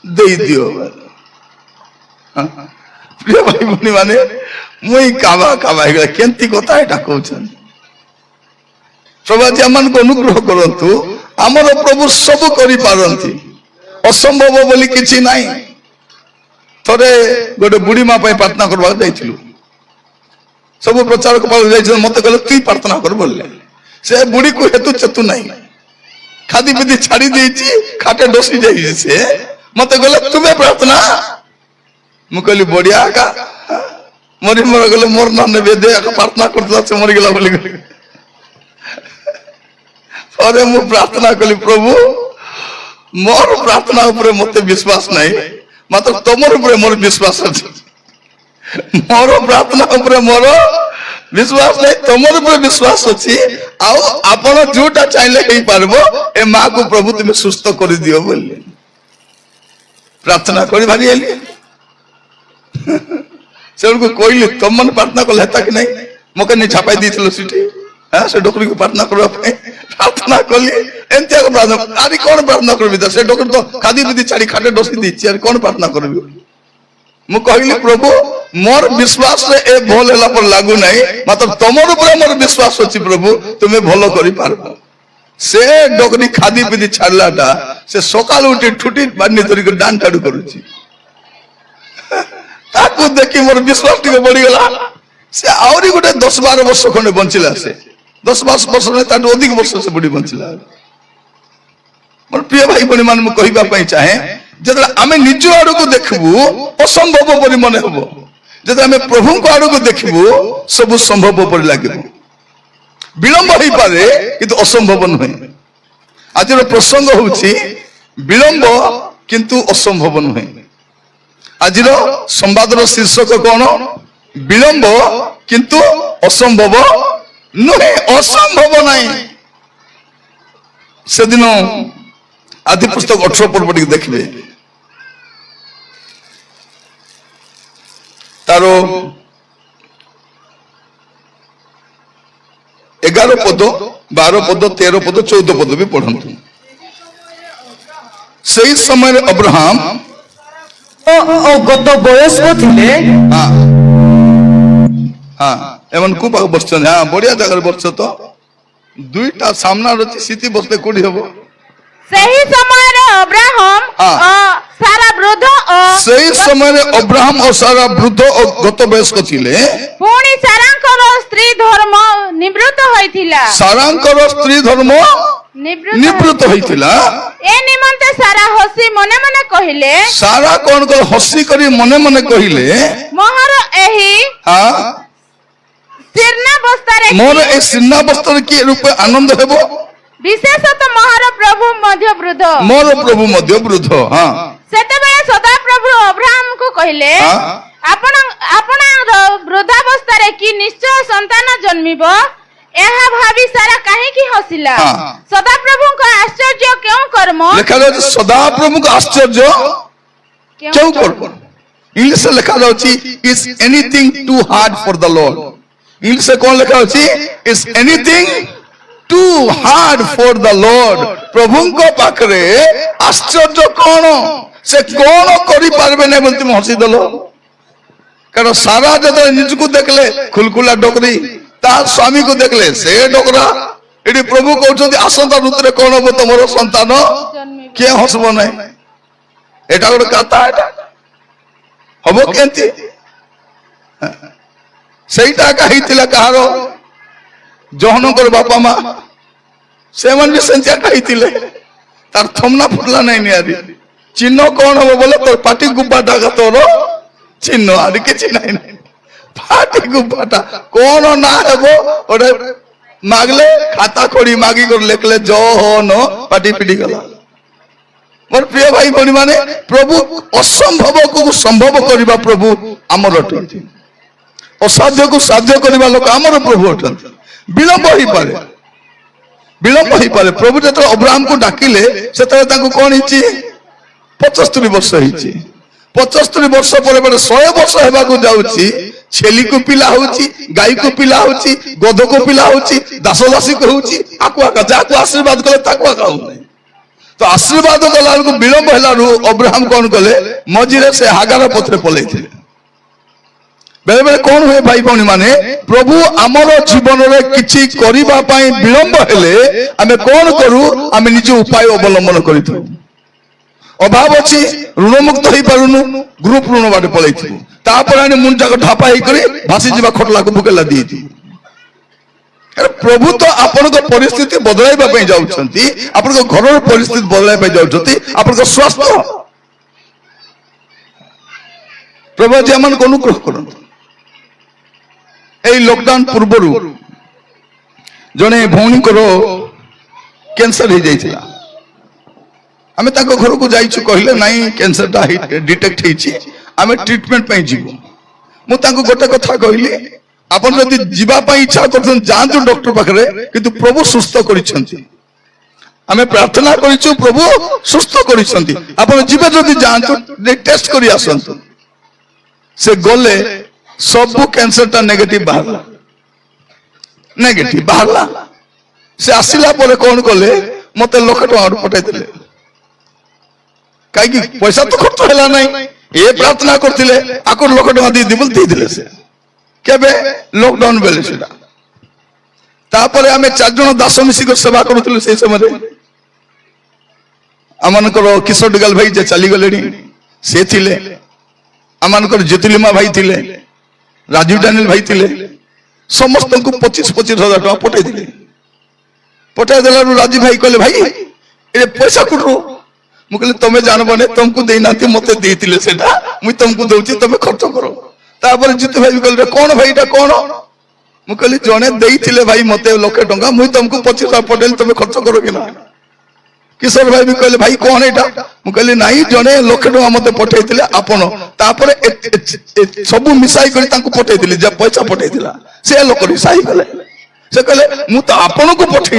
दे दियो प्रिय भाई भनी माने मुई कावा कावा केंती कथा एटा कहउछन प्रभु जी हमन को अनुग्रह करंतु हमर प्रभु सब करि पारंती असंभव बोली किछि नाही थरे गोटे बुढ़ी माँ प्रार्थना करवा जाइलु सब प्रचारक मत कहले तु प्रार्थना कर बोले से बुढ़ी को हेतु चतु नहीं खादी पीदी छाड़ी देछि खाटे डोसी जाइए से मत कहले तुम्हें प्रार्थना मु कहली बढ़िया का मरी मोर गले मोर नन्हे बेदे प्रार्थना करता से मरी गला बोली अरे मु प्रार्थना कली प्रभु मोर प्रार्थना ऊपर मते विश्वास नहीं मात्र तुमर ऊपर मोर विश्वास अछि मोर प्रार्थना ऊपर मोर विश्वास नहीं तुमर ऊपर विश्वास अछि आउ आपण जोटा चाहिले हेई पारबो ए मां को प्रभु तुम सुस्त कर दियो बोले प्रार्थना करी भारी एली से उनको कोइली तुम मन प्रार्थना कल हेता कि नहीं मके नहीं छापाई दीथिलो सिटी हां से डोकरी को प्रार्थना करबा पे प्रार्थना कली एंते प्रार्थना आरी कोन प्रार्थना करबी से डोकरी तो खादी विधि छाड़ी खाटे डोसी दी छी कोन प्रार्थना करबी मु कहली प्रभु मोर विश्वास रे ए भोल होला पर लागू नहीं मतलब तमर ऊपर मोर विश्वास अछि प्रभु तुम्हें भलो करि पारबो से डोकरी खादी विधि छाड़लाटा से सकाल उठी ठुटी बानी धरि के डान टाडू करूची ताकू देखि मोर विश्वास टिके बढ़ी गेला से आउरी गोटे 10-12 वर्ष खंडे बंचिला से 10-12 वर्ष ने ताटू अधिक वर्ष से बुढ़ी बंचिला मोर प्रिय भाई बणी मान मु कहिबा पई चाहे जदि आमे निज आड़ को देखबू असंभव परि मन हबो जदि आमे प्रभु को आड़ को देखबू सब संभव परि लागिबो विलंब होई पारे किंतु असंभव नहे आज प्रसंग होउची विलंब किंतु असंभव नहे आज संवाद शीर्षक कौन विलंब किंतु असंभव नुहे असंभव नहीं से दिन आदि पुस्तक 18 पर्व टी देखिए तारो 11 पद 12 पद 13 पद 14 पद भी पढ़ंतु सही समय अब्राहम गत बयस्क थिले हाँ हाँ एमन को पाक बसछन हाँ बढ़िया जगह बसछ तो दुईटा सामना रची सीधी बसले कोडी हबो सही समय रे अब्राहम सारा वृद्ध सही समय रे अब्राहम और सारा वृद्ध और गत बयस्क थिले पुणी सारांकर स्त्री धर्म निवृत्त होइथिला सारांकर स्त्री धर्म निवृत्त होइथिला ए निमंते सारा हसी मने मने कहिले सारा कोन को हसी करी मने मने कहिले मोहर एही हां सिरना बस्तारे मोर ए सिरना बस्तर के रूप आनंद हेबो विशेषतः मोहर प्रभु मध्य वृद्ध मोर प्रभु मध्य वृद्ध हां सेते बेले सदा प्रभु अब्राहम को कहिले आपण वृद्धावस्था की निश्चय संतान जन्मिबो एहा भाभी सारा काहे की हसिला सदा प्रभु को आश्चर्य क्यों कर्म लिखा जाय सदा प्रभु को आश्चर्य क्यों कर्म इंग्लिश में लिखा जाउची is anything too hard for the Lord English से कौन लिखा जाउची is anything too hard for the Lord प्रभु को पाखरे आश्चर्य कौन से कौन करि पारबे नै बोलती म हसी दलो कारण सारा जद निज को देखले खुलखुला डोकरी ता स्वामी को देखले से डोकरा एडी प्रभु कहउछथि आसंता ऋतुरे कोन हो तमरो संतान के हसबो नै एटा गोटे कथा एटा हबो केंती सेटा कहितिला कहारो जहनकर बापा मां से मन भी संचा कहितिले तार थमना फुटला नै नियारी चिन्ह कोन हो बोले तोर पाटी गुब्बाटा का तोरो चिन्ह आदि के चिन्ह नै पाटी गुब्बाटा कोन ना हेबो ओडे मागले खाता खोड़ी मागी कर लेखले जो हो न पाटी पिटी गला मोर प्रिय भाई बणी माने प्रभु असंभव को संभव करबा प्रभु हमर अटंती असाध्य को साध्य करबा लोक हमर प्रभु अटंती विलंब ही पारे प्रभु जत अब्राहम को डाकिले सेतरे ताको कोन हिची 75 वर्ष हिची 75 वर्ष पर 100 वर्ष हेबा को जाउची छेली को पिला होची गाय को पिला होची गध को पिला होची दास दासी को होची आको आका जाको आशीर्वाद कले ताको आका हो तो आशीर्वाद कला विलंब है अब्राहम कौन कले मझे से हागार पथरे पलि बेले बेले कौन हुए भाई भौणी माने प्रभु आमर जीवन में किसी विलंब हेले आमे कौन करू आमे निज उपाय अवलंबन कर अभाव अच्छी ऋण मुक्त हो पारुनु ग्रुप ऋण बाटे पलि मुंड जाक ढापा भासी जा खटला को बुकेला दी प्रभु तो आपण परिस्थिति बदल जाऊँगी आपण घर परिस्थिति बदल जाऊँगी आपण स्वास्थ्य प्रभु आज आम अनुग्रह करते लॉकडाउन पूर्वर जड़े भौणी कैंसर हो जाता आम घर को जाइछु कहले नहीं कैंसर डिटेक्ट होमें ट्रिटमेंट जीवु मुझे गोटे कथा कहली आपन जदि जीवाई इच्छा कर जातु डॉक्टर पाखे किंतु प्रभु सुस्थ कर प्रार्थना करूँ प्रभु सुस्थ कर जीवे जदि जातु टेस्ट कर आसतु से गले सबू कैंसर टा नेगेटिव बाहरला से आसिला परे कौन कले मत लक्ष टका पठाई कहीं पैसा तो खर्च है ना ये प्रार्थना करते आक लक्ष टका दे से केबे लॉकडाउन बेले सेटा तापरे आमे 4 जन दास मिसिक सेवा करूथिलु से समय आमनकर किशोर डगाल भाई जे चली गलेनी से थिले आमनकर ज्योतिलिमा भाई थिले राजीव डानियल भाई थिले समस्त को 25,000 टका पठाई देला राजीव भाई कहले भाई ए पैसा कुटरो मु कहले तमे जानबने तुमको देना मते देथिले सेटा मु तुमको दउची तमे खर्च करो तापर जीतू भाई कहले कौन भाई कौन मुझे जड़े देते भाई मत लक्षे टंका मुझे तुमको 25,000 पटेल तुम खर्च करो कि ना किशोर भाई भी कहले भाई कौन यहाँ मुझे नाई जड़े लक्षे टंका मत पठे आपण सब मिसाई कर पठे जब पैसा पठे से लोक रिसाई गले से कहले मु तो आपण को पठे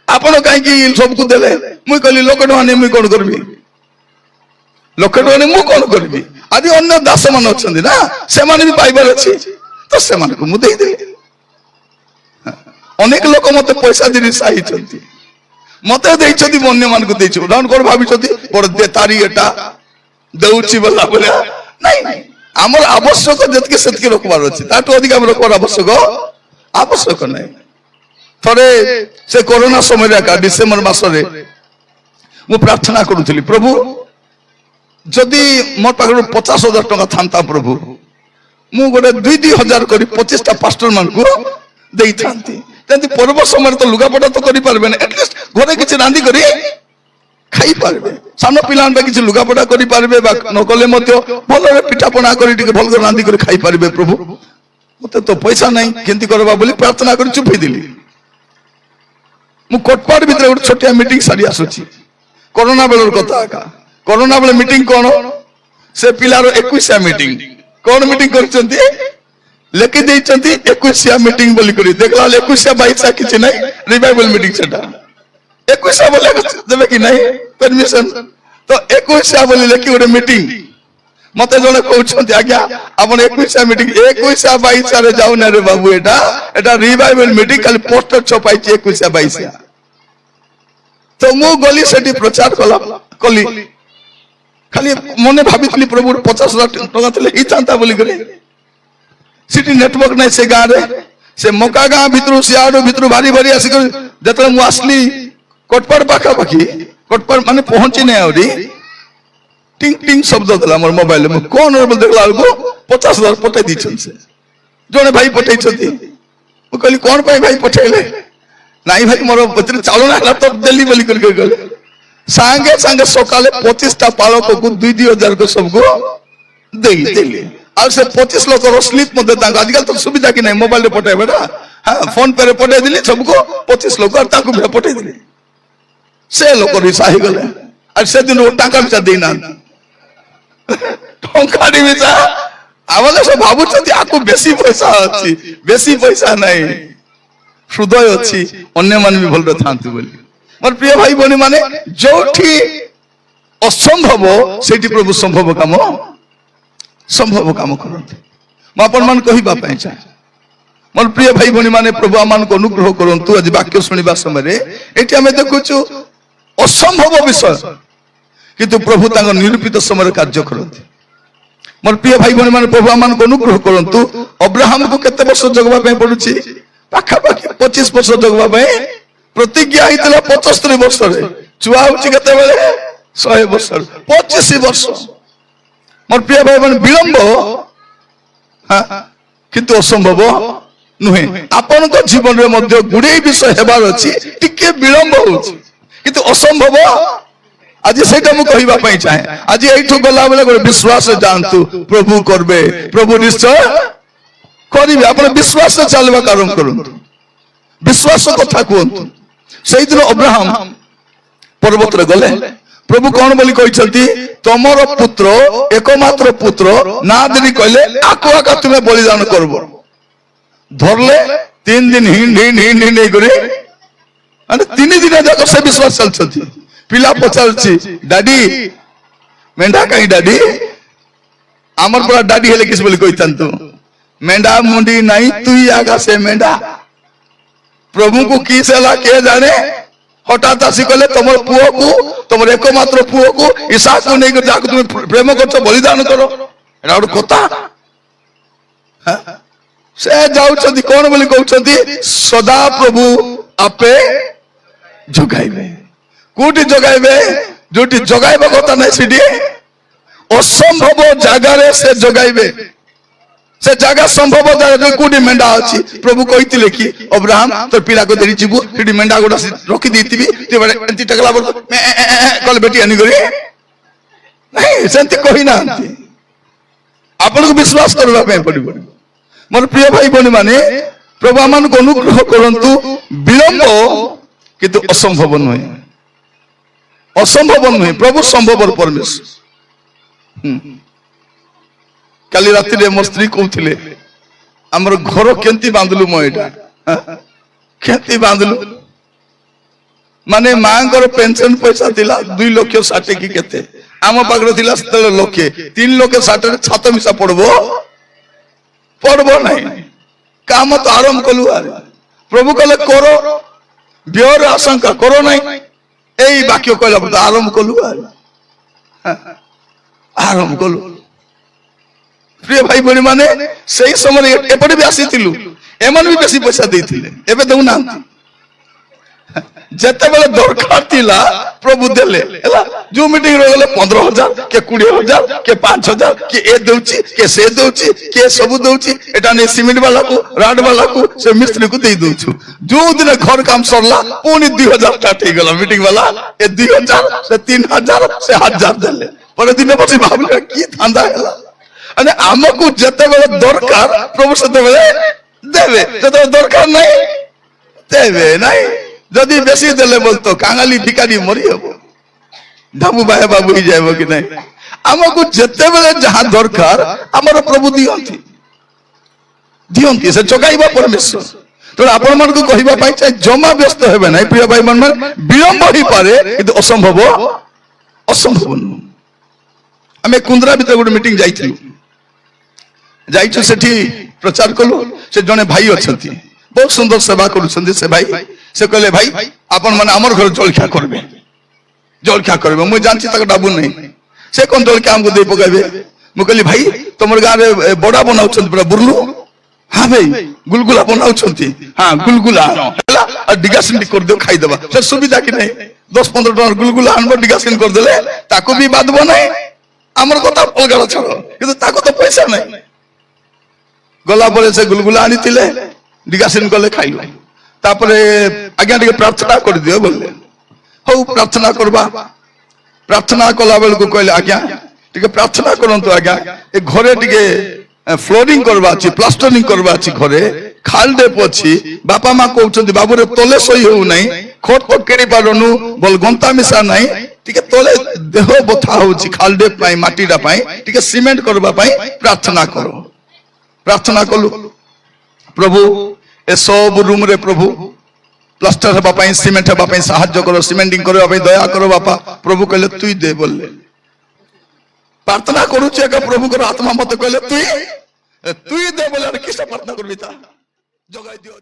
आपण कहीं सबको देले मुझे कहली लक्षे टंका नहीं मुझे कौन करी लक्षे टंका नहीं मुझे कौन करी आदि अन्य दास मान अच्छा ना से भी पाइबार अच्छी तो से मुझे अनेक लोक मत पैसा दे साई मत अन्य मान को भावी बड़े तारी एटा दौची बोला बोले नहीं आमर आवश्यक जितके से रखबार अच्छे अधिक आम रखबार आवश्यक नहीं थे से कोरोना समय डिसेम्बर मसरे मु प्रार्थना करूली प्रभु जदि मोर पाखे 50,000 टका था प्रभु मु गोटे 2,000 कर 25टा पास्टर मान को दे था पर्व समय तो लुगापटा तो करें एटलिस्ट घरे किसी रांधि कर खाई पारे सान पिला किसी लुगापटा करें नकले भल पिठापणा कर भल रांधि कर खाई पारे प्रभु मत तो पैसा नहीं केमती करवा बोली प्रार्थना कर चुपी दिली मु कोटपाड़ भितर गोटे छोटिया मीटिंग सारी आसुची कोरोना बेलर कथा कोरोना बेले मीटिंग कौन से पिलार 21 मीटिंग कौन मीटिंग करछंती लेखि देइछंती 21 मीटिंग बोली करी देखला 21 22 किछि नै रिवाइवल मीटिंग सेटा 21 बोले देबे कि नै परमिशन तो 21 बोली लेखि गोटे मीटिंग मते जने कहउछंती आज्ञा आपण 21 मीटिंग 21 22 रे जाउ ना रे बाबू एटा रिवाइवल मीटिंग खाली पोस्टर छपाई 21 22 तो मु गली सेठी प्रचार कली खाली मने भाभी प्रभु 50,000 टका था सिटी नेटवर्क नहीं से गाँव से मका गाँ भितर सियाड़ भितर भारी भारी आसिक जो मुझे कोटपाड़ पाखापाखि कोटपाड़ माने पहुंची नहीं आहरी टिंग टिंग शब्द देला मोर मोबाइल में कौन देखला 50,000 पठाई दी से जड़े भाई पठाई कहली कौन भाई पठेले नाई भाई मोर चालू ना तो दिल्ली बोली गले सांगे सांगे सकाले 25टा पालक को 2,000 को सबको देली और से 25 लोग स्लिप आजकल तो सुविधा कि नहीं मोबाइल पठाए ना हाँ फोन पे पठाई दिली सबको 25 लोग और पठाई दिली से लोग रिसा ही गले और से दिन वो टाका विचा देना टंका विचा आवाज सब भावुं आपको बेसी पैसा अच्छी बेसी पैसा नहीं हृदय अच्छी अन्य मान भी भल था बोली मोर प्रिय भाई बहनी माने जो असंभव से प्रभु संभव काम करते मुझे मान कहवाई चाहे मोर प्रिय भाई बहनी माने प्रभु आम को अनुग्रह करतु आज वाक्य शुणा समय ये आम देखु ଅସମ୍ଭବ ବିଷୟ, କିନ୍ତୁ ପ୍ରଭୁ ତାଙ୍କ ନିରୂପିତ ସମୟରେ କାର୍ଯ୍ୟ କରନ୍ତି। ମୋର ପ୍ରିୟ ଭାଇ ଭଉଣୀ ମାନେ, ପ୍ରଭୁ ଆମମାନଙ୍କୁ ଅନୁଗ୍ରହ କରନ୍ତୁ। ଅବ୍ରାହମକୁ କେତେ ବର୍ଷ ଜଗିବା ପାଇଁ ପଡୁଛି? ପାଖାପାଖି 25 ବର୍ଷ ଜଗିବା ପାଇଁ ପ୍ରତିଜ୍ଞା ହେଇଥିଲା 75 ବର୍ଷରେ। ଛୁଆ ହଉଛି କେତେବେଳେ? 100 ବର୍ଷରେ। 25 ବର୍ଷ। ମୋର ପ୍ରିୟ ଭାଇ ମାନେ, ବିଳମ୍ବ କିନ୍ତୁ ଅସମ୍ଭବ ନୁହେଁ। ଆପଣଙ୍କ ଜୀବନରେ ମଧ୍ୟ ଗୁଡିଏ ବିଷୟ ହେବାର ଅଛି, ଟିକେ ବିଳମ୍ବ ହଉଛି କିନ୍ତୁ ଅସମ୍ଭବ। ଆଜି ସେଇଟା ମୁଁ କହିବା ପାଇଁ ଚାହେଁ। ଆଜି ଏଇଠୁ ଗଲାବେଳେ ଗୋଟେ ବିଶ୍ୱାସ ଯାଆନ୍ତୁ, ପ୍ରଭୁ କରିବେ, ପ୍ରଭୁ ନିଶ୍ଚୟ କରିବେ। ଆପଣ ବିଶ୍ୱାସ ଚାଲିବା ଆରମ୍ଭ କରନ୍ତୁ, ବିଶ୍ୱାସ କଥା କୁହନ୍ତୁ। ସେଇଦିନ ଅବ୍ରାହମ ପର୍ବତରେ ଗଲେ, ପ୍ରଭୁ କଣ ବୋଲି କହିଛନ୍ତି? ତମର ପୁତ୍ର, ଏକମାତ୍ର ପୁତ୍ର ନା ଦେଇ କହିଲେ ଆକୁ ଆକା ତୁମେ ବଳିଦାନ କରିବ। ଧରଲେ 3 ଦିନ ହିଣ୍ଡ କରି 3 ଦିନ ଯାକ ସେ ବିଶ୍ୱାସ ଚାଲିଛନ୍ତି। ପିଲା ପଚାରୁଛି, ଡାଡି ମେଣ୍ଢା କାହିଁ ଡାଡି? ଆମର ପୁରା ଡାଡି ହେଲେ କିଛି ବୋଲି କହିଥାନ୍ତୁ। ମେଣ୍ଢା ମୁଣ୍ଡି ନାହିଁ, ତୁଇ ଆଗା ସେ ମେଣ୍ଢା। ପ୍ରଭୁଙ୍କୁ କିସ ହେଲା କିଏ ଜାଣେ? ହଠାତ୍ ଆସି କହିଲେ ତମର ପୁଅକୁ, ତମର ଏକମାତ୍ର ପୁଅକୁ ଇସାକୁ ନେଇକି ଯାହାକୁ ତୁମେ ପ୍ରେମ କରୁଛ ବଳିଦାନ କର। ଏଟା ଗୋଟେ କଥା? ସେ ଯାଉଛନ୍ତି କଣ ବୋଲି କହୁଛନ୍ତି? ସଦା ପ୍ରଭୁ ଆପେ ଯୋଗାଇବେ। କୋଉଠି ଯୋଗାଇବେ? ଯୋଉଠି ଯୋଗାଇବା କଥା ନାହିଁ ସେଠି ଅସମ୍ଭବ ଜାଗାରେ ସେ ଯୋଗାଇବେ। ସେ ଜାଗା ସମ୍ଭବ ଜାଗା କୋଉଠି ମେଣ୍ଢା ଅଛି? ପ୍ରଭୁ କହିଥିଲେ କି ଅବ୍ରାହମ ତୋର ପିଲାକୁ ଧରି ଯିବୁ, ସେଠି ମେଣ୍ଢା ଗୁଡା ରଖି ଦେଇଥିବି, ଏମିତି ଟକଲା କଲେ ବେଟି ଆନିକରି। ନାଇଁ, ସେମିତି କହିନାହାନ୍ତି। ଆପଣଙ୍କୁ ବିଶ୍ୱାସ କରିବା ପାଇଁ ପଡିବ। ମୋର ପ୍ରିୟ ଭାଇ ଭଉଣୀ ମାନେ, ପ୍ରଭୁ ଆମମାନଙ୍କୁ ଅନୁଗ୍ରହ କରନ୍ତୁ। ବିଳମ୍ବ କିନ୍ତୁ ଅସମ୍ଭବ ନୁହେଁ, ଅସମ୍ଭବ ନୁହେଁ। ପ୍ରଭୁ ସମ୍ଭବର ପରମେଶ୍ୱର। କାଲି ରାତିରେ ମୋ ସ୍ତ୍ରୀ କହୁଥିଲେ, ଆମର ଘର କେମିତି ବାନ୍ଧିଲୁ? ମୁଁ ଏଇଟା କେମିତି ବାନ୍ଧିଲୁ ମାନେ, ମାଙ୍କର ପେନସନ ପଇସା ଥିଲା 2,60,000 କି କେତେ, ଆମ ପାଖରେ ଥିଲା ସେତେବେଳେ 1,00,000। 3,60,000 ଛାତ ମିଶା ପଡବ ନାହିଁ। କାମ ତ ଆରମ୍ଭ କଲୁ। ପ୍ରଭୁ କହିଲେ କର, ବ୍ୟୟର ଆଶଙ୍କା କର ନାହିଁ। ଏଇ ବାକ୍ୟ କହିଲା ଆରମ୍ଭ କଲୁ, ଆରମ୍ଭ କଲୁ। ପ୍ରିୟ ଭାଇ ଭଉଣୀ ମାନେ, ସେଇ ସମୟରେ ଏପଟେ ବି ଆସିଥିଲୁ, ଏମାନେ ବି ବେଶୀ ପଇସା ଦେଇଥିଲେ, ଏବେ ଦଉନାହାନ୍ତି। ଯେତେବେଳେ ଦରକାର ଥିଲା ପ୍ରଭୁ ଦେଲେ। ହେଲା, ଯୋଉ ମିଟିଂ ରହିଗଲେ 15,000, କିଏ 20,000, କିଏ 5,000, କିଏ ଏ ଦଉଛି, କିଏ ସେ ଦଉଛି, କିଏ ସବୁ ଦଉଛି। ଏଟା ନେଇ ସିମେଣ୍ଟ ବାଲାକୁ, ରାଡ ବାଲାକୁ, ସେ ମିସ୍ତ୍ରୀକୁ ଦେଇ ଦଉଛୁ। ଯୋଉ ଦିନ ଘର କାମ ସରିଲା ପୁଣି 2,000 ଷ୍ଟାର୍ଟ ହେଇଗଲା। ମିଟିଂ ବାଲା ଏ 2,000, ସେ 3,000, ସେ 1,000 ଦେଲେ। ପରେ ଦିନ ବସି ଭାବିଲେ କି ଧାନ୍ଦା ହେଲା। ଆମକୁ ଯେତେବେଳେ ଦରକାର ପ୍ରଭୁ ସେତେବେଳେ ଦେବେ, ଯେତେବେଳେ ଦରକାର ନାହିଁ ଦେବେ ନାହିଁ। ଯଦି ବେଶୀ ଦେଲେ ବୋଲতো କାঙାଲି ଭିକାରୀ ମରି ହବ, ଧାବୁ ବାହେ ବାବୁ ହେଇଯାବ କି ନାହିଁ। ଆମକୁ ଯେତେବେଳେ ଯାହା ଦରକାର ଆମର ପ୍ରଭୁ ଦିଅନ୍ତି, ସେ ଯୋଗାଇବା ପରମେଶ୍ୱର। ତେଣୁ ଆପଣ ମାନଙ୍କୁ କହିବା ପାଇଁ ଚାहे, ଜମା ବ୍ୟସ୍ତ ହେବେ ନାହିଁ ପ୍ରିୟ ଭାଇ ମାନେ। ବିଳମ୍ବ ହେଇପାରେ କିନ୍ତୁ ଅସମ୍ଭବ ନୁହେଁ। ଆମେ କୁନ୍ଦ୍ରା ଭିତରେ ଗୋଟେ ମିଟିଂ ଯାଇଛୁ, ସେଠି ପ୍ରଚାର କଲୁ। ସେ ଜଣେ ଭାଇ ଅଛନ୍ତି, ବହୁତ ସୁନ୍ଦର ସେବା କରୁଛନ୍ତି। ସେ ଭାଇ ସେ କହିଲେ, ଭାଇ ଆପଣ ମାନେ ଆମର ଘରେ ଜଳଖିଆ କରିବେ। ମୁଁ ଜାଣିଛି ତାଙ୍କ ଡାବୁ ନାହିଁ, ସେ କଣ ଜଳଖିଆ ଆମକୁ ଦେଇ ପକାଇବେ। ମୁଁ କହିଲି, ଭାଇ ତମର ଗାଁରେ ବଡା ବନାଉଛନ୍ତି ପୁରା ବୁର୍ଲୁ? ହଁ ଭାଇ, ଗୁଲଗୁଲା ବନାଉଛନ୍ତି। ହଁ, ଗୁଲଗୁଲା ହେଲା, ଆଉ ଡିଗାସିନ କରିଦିଅ, ଖାଇଦବା। ସେ ସୁବିଧା କି ନାହିଁ? 10-15 ଟଙ୍କାର ଗୁଲଗୁଲା ଆଣିବ, ଡିଗାସିନ କରିଦେଲେ ତାକୁ ବି ବାଧବ ନାହିଁ। ଆମର କଥା ଅଲଗା ଛାଡ, କିନ୍ତୁ ତାକୁ ତ ପଇସା ନାହିଁ। ଗଲା ପରେ ସେ ଗୁଲଗୁଲା ଆଣିଥିଲେ, ଡିଗାସିନ କଲେ, ଖାଇଲୁ। ତାପରେ ଆଜ୍ଞା ଟିକେ ପ୍ରାର୍ଥନା କରିଦିଅ ବୋଲେ। ହଉ ପ୍ରାର୍ଥନା କରବା। ପ୍ରାର୍ଥନା କଲା ବେଳକୁ କହିଲେ, ଆଜ୍ଞା ଟିକେ ପ୍ରାର୍ଥନା କରନ୍ତୁ ଆଜ୍ଞା, ଏ ଘରେ ଟିକେ ଫ୍ଲୋରିଂ କରବା ଅଛି, ପ୍ଲାଷ୍ଟରିଂ କରବା ଅଛି, ଘରେ ଖାଲଡେପ ଅଛି। ବାପା ମା କହୁଛନ୍ତି ବାବୁରେ ତଲେ ଶୋଇ ହଉ ନାହିଁ, ଖଟ ତ କିଣି ପାରୁନୁ, ବଲ ଗନ୍ତା ମିଶା ନାହିଁ, ଟିକେ ତଳେ ଦେହ ବଥା ହଉଛି ଖାଲଡେପ ପାଇଁ, ମାଟିଟା ପାଇଁ, ଟିକେ ସିମେଣ୍ଟ କରିବା ପାଇଁ ପ୍ରାର୍ଥନା କର। ପ୍ରାର୍ଥନା କଲୁ, ପ୍ରଭୁ ଏସବୁ ରୁମରେ ପ୍ରଭୁ ପ୍ଲାଷ୍ଟର ହେବା ପାଇଁ, ସିମେଣ୍ଟ ହେବା ପାଇଁ ସାହାଯ୍ୟ କର, ସିମେଣ୍ଟିଂ କରିବା ପାଇଁ ଦୟା କର ବାପା। ପ୍ରଭୁ କହିଲେ ତୁଇ ଦେ ବୋଲେ। ପ୍ରାର୍ଥନା କରୁଛି ଏକା, ପ୍ରଭୁଙ୍କର ଆତ୍ମା ମତେ କହିଲେ ତୁଇ ଦେ ବୋଲେ। କିସ ପ୍ରାର୍ଥନା করবি তা জগাই দিও।